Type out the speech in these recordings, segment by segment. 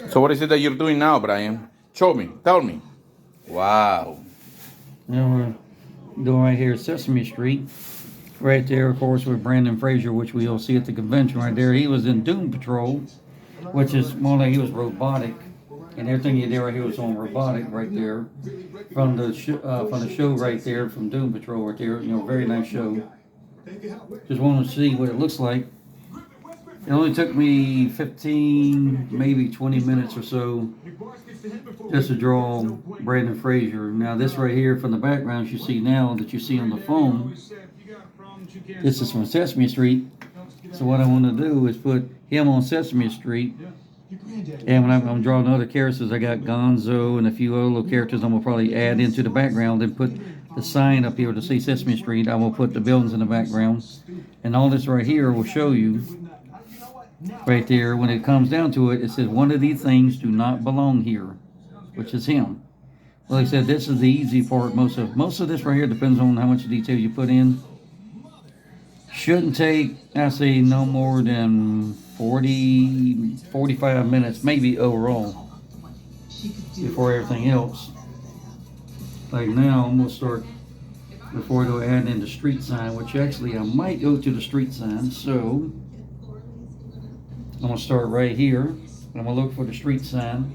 So what is it that you're doing now, Brian? Show me. Tell me. Wow. Now we're doing right here Sesame Street. Right there, of course, with Brandon Fraser, which we'll see at the convention right there. He was in Doom Patrol, which is more like he was robotic. And everything he did right here was on robotic right there. From the show right there, from Doom Patrol right there. You know, very nice show. Just wanted to see what it looks like. It only took me 15, maybe 20 minutes or so just to draw Brandon Fraser. Now this right here from the background you see now that you see on the phone, this is from Sesame Street. So what I want to do is put him on Sesame Street. And when I'm drawing other characters, I got Gonzo and a few other little characters I'm going to probably add into the background and put the sign up here to see Sesame Street. I will put the buildings in the background. And all this right here will show you right there, when it comes down to it, it says one of these things do not belong here, which is him. Well, like I said, this is the easy part. Most of this right here depends on how much detail you put in. Shouldn't take, I say, no more than 40, 45 minutes, maybe overall, before everything else. Like now, I'm gonna start before I go add in the street sign, which actually I might go to the street sign. So I'm gonna start right here. I'm gonna look for the street sign,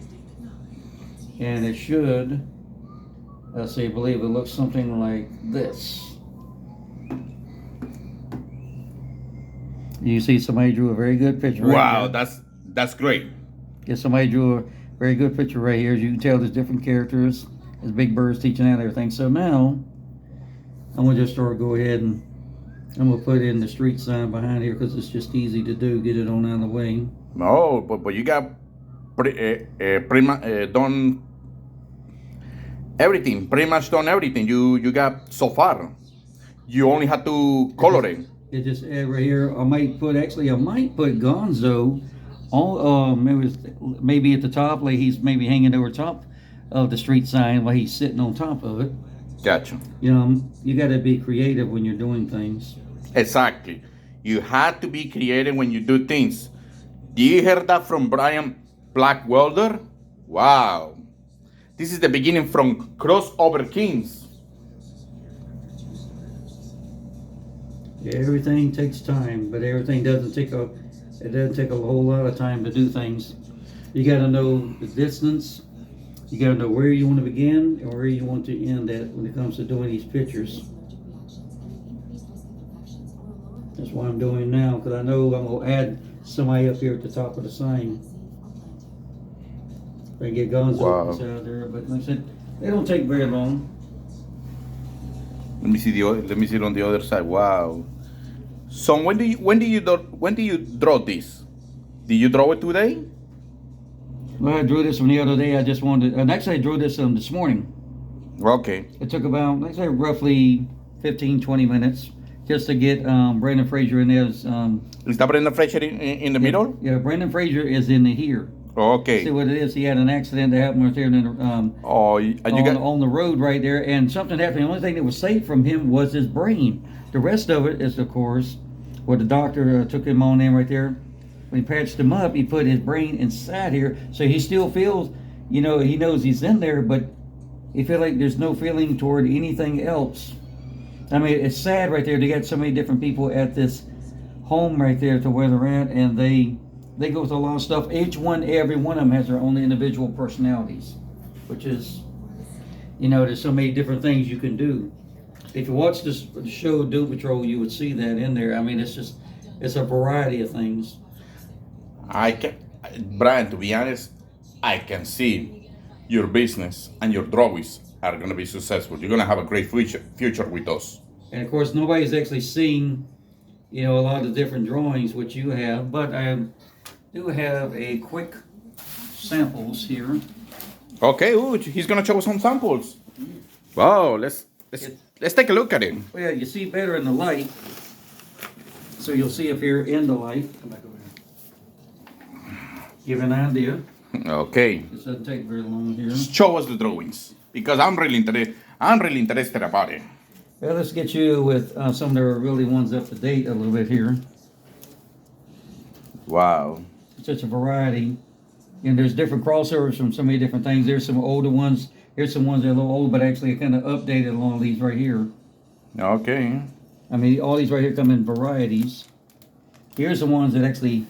and it should, I believe it looks something like this. You see, somebody drew a very good picture. Wow, right here. that's great. Yeah, somebody drew a very good picture right here. As you can tell, there's different characters. There's big birds teaching out everything. So now I'm gonna just go ahead and I'm gonna put in the street sign behind here because it's just easy to do. Get it on out of the way. No, but you got done everything. Pretty much done everything. You got so far. You only had to color it. It just right here. I might put Gonzo on maybe at the top, like he's maybe hanging over top of the street sign while he's sitting on top of it. Gotcha. You know, you got to be creative when you're doing things. Exactly. You had to be creative when you do things. Do you hear that from Brian Blackwelder? Wow. This is the beginning from Crossover Kings. Yeah, everything takes time, but everything doesn't take a whole lot of time to do things. You got to know the distance. You got to know where you want to begin and where you want to end at when it comes to doing these pictures. That's what I'm doing now, because I know I'm going to add somebody up here at the top of the sign. If I can get Gonzo out there, but like I said, they don't take very long. Let me see it on the other side. Wow. So when do you draw this? Did you draw it today? Well, I drew this one the other day. I just wanted, and actually I drew this this morning. Okay. It took about, like I say, roughly 15, 20 minutes just to get Brandon Fraser in there. Is that Brandon Fraser in the middle? Yeah, Brandon Fraser is in here. Okay. See what it is? He had an accident that happened right there on the road right there, and something happened. The only thing that was saved from him was his brain. The rest of it is, of course, where the doctor took him on in right there. When he patched him up, he put his brain inside here, so he still feels, he knows he's in there, but he feels like there's no feeling toward anything else. I mean, it's sad right there. They got so many different people at this home right there to where they're at, and they go through a lot of stuff. Every one of them has their own individual personalities, which is, there's so many different things you can do. If you watch the show Doom Patrol, you would see that in there. I mean, it's a variety of things. Brian, to be honest, I can see your business and your drawings are going to be successful. You're going to have a great future with us. And of course, nobody's actually seen, a lot of the different drawings which you have, but I do have a quick samples here. Okay, he's going to show us some samples. Wow, let's take a look at it. Well, yeah, you see better in the light. So you'll see if you're in the light. Come back over here. Give an idea. Okay. This doesn't take very long here. Show us the drawings because I'm really interested about it. Well, let's get you with some of the really ones up to date a little bit here. Wow. Such a variety. And there's different crossovers from so many different things. There's some older ones. Here's some ones that are a little old, but actually kind of updated along these right here. Okay. I mean, all these right here come in varieties. Here's the ones that actually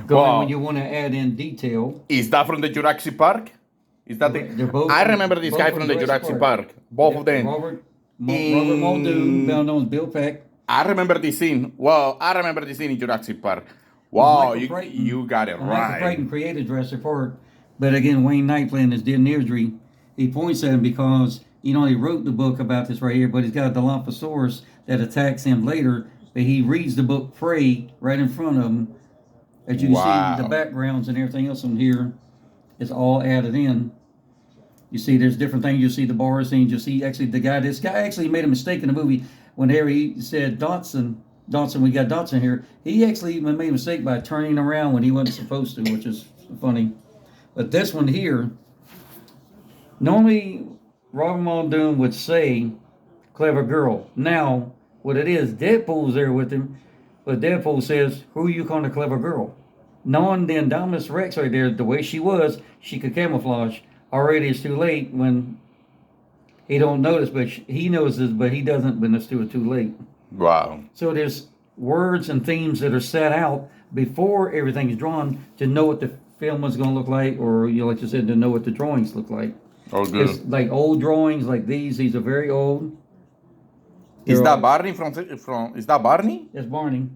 go in when you want to add in detail. Is that from the Jurassic Park? Is that They're both. I remember this guy from the Jurassic Park. Both of them. Robert Muldoon, better known as Bill Peck. I remember this scene. Well, I remember this scene in Jurassic Park. Wow, you got it Michael right. Crichton created Jurassic Park, but again, Wayne Knight playing this dear Neardry, he points at him because he wrote the book about this right here, but he's got a Dilophosaurus that attacks him later. But he reads the book Prey right in front of him. As you can see, the backgrounds and everything else on here is all added in. You see, there's different things. You see the bar scenes. You see, actually, this guy actually made a mistake in the movie whenever he said Dodson, we got Dodson here. He actually made a mistake by turning around when he wasn't supposed to, which is funny. But this one here, normally Robert Muldoon would say, clever girl. Now, what it is, Deadpool's there with him, but Deadpool says, who you calling a clever girl? Knowing the Indominus Rex right there, the way she was, she could camouflage. Already it's too late when he don't notice, but he notices, but he doesn't when it's too late. Wow. So there's words and themes that are set out before everything is drawn to know what the film is going to look like, or like you said, to know what the drawings look like. Oh, good. It's like old drawings like these. These are very old. Is that Barney from? Is that Barney? It's Barney.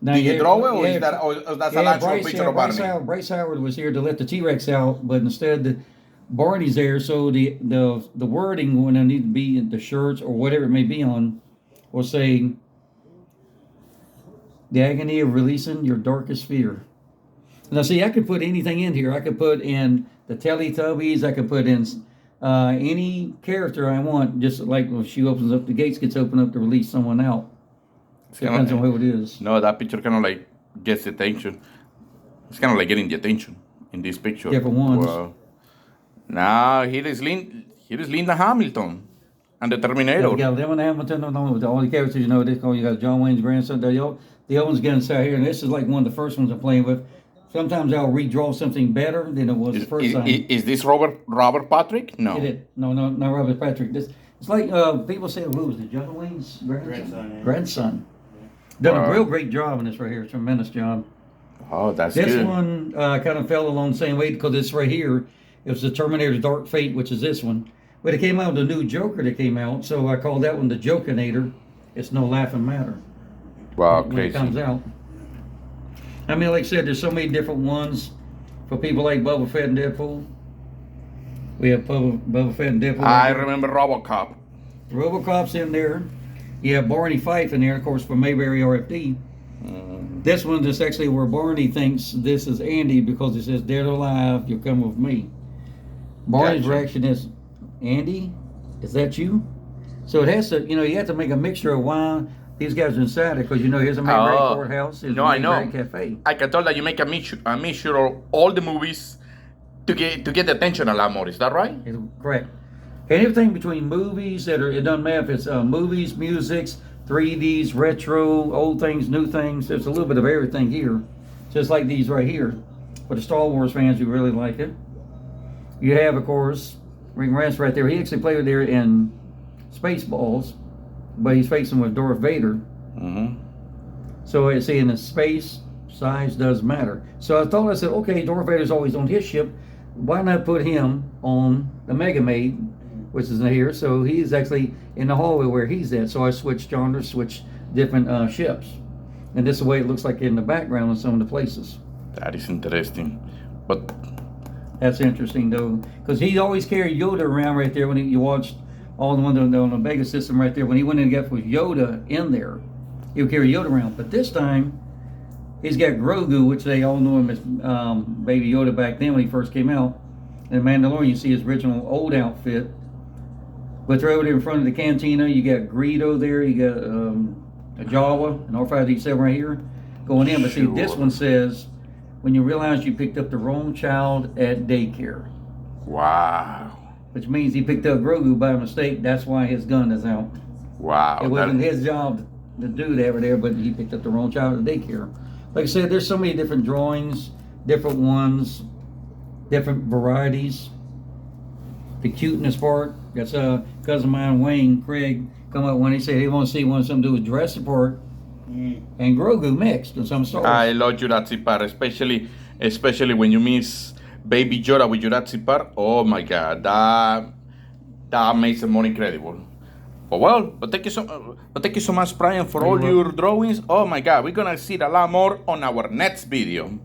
Now, Did you draw it, or is that? Or that's an actual picture of Barney? Bryce Howard was here to let the T-Rex out, but instead Barney's there, so the wording when I need to be in the shirts or whatever it may be on, will say, the agony of releasing your darkest fear. Now, see, I could put anything in here. I could put in the Teletubbies. I could put in any character I want, just like when she opens up, the gates gets opened up to release someone out. Depends on who it is. No, that picture kind of like gets the attention. It's kind of like getting the attention in this picture. Different ones. Wow. Now, here is Linda Hamilton and the Terminator. Yeah, we got Linda Hamilton with all the characters, you got John Wayne's grandson. The old ones getting sat here, and this is like one of the first ones I'm playing with. Sometimes I'll redraw something better than it was the first time. Is this Robert Patrick? No. It is. No, Robert Patrick. It's like people say, who was it? John Wayne's grandson. Done a real great job in this right here. Tremendous job. Oh, that's good. This one kind of fell along the same way because this right here, it was the Terminator's Dark Fate, which is this one. But it came out with a new Joker that came out, so I called that one the Jokinator. It's no laughing matter. Wow, when crazy. it comes out. I mean, like I said, there's so many different ones for people like Boba Fett and Deadpool. We have Boba Fett and Deadpool. I remember RoboCop. RoboCop's in there. You have Barney Fife in there, of course, for Mayberry RFD. This one is actually where Barney thinks this is Andy because it says, dead or alive, you'll come with me. Barney's reaction is, Andy, is that you? So it has to, you have to make a mixture of why these guys are inside it, because here's a Mayberry courthouse, here's a Mayberry cafe. I can tell that you make a mixture of all the movies to get the attention a lot more. Is that right? Correct. Anything between movies it doesn't matter if it's movies, musics, 3Ds, retro, old things, new things. There's a little bit of everything here, just like these right here. For the Star Wars fans who really like it, you have, of course, Rick Moranis right there. He actually played there in Spaceballs, but he's facing with Darth Vader. So it's in the space, size does matter. So I said, okay, Darth Vader's always on his ship. Why not put him on the Mega Maid, which is in here? So he's actually in the hallway where he's at. So I switched genres, switched different ships. And this is the way it looks like in the background in some of the places. That is interesting. But that's interesting, though, because he always carried Yoda around right there when you watched all the ones on the Vega system right there. When he went in and got with Yoda in there, he would carry Yoda around. But this time, he's got Grogu, which they all knew him as Baby Yoda back then when he first came out. And Mandalorian, you see his original old outfit. But they're over there in front of the cantina. You got Greedo there. You got a Jawa, an R5D7 right here going in. But see, this one says, when you realize you picked up the wrong child at daycare. Wow. Which means he picked up Grogu by mistake. That's why his gun is out. Wow. It wasn't his job to do that over there, but he picked up the wrong child at daycare. Like I said, there's so many different drawings, different ones, different varieties. The cuteness part, that's a cousin of mine, Wayne Craig, come up when he said he wants to see one something to do with Jurassic Park and Grogu mixed in some stores. I love Jurassic Park, especially when you mix Baby Yoda with Jurassic Park. Oh my God, that makes it more incredible. But thank you so much, Brian, for all your drawings. Oh my God, we're gonna see a lot more on our next video.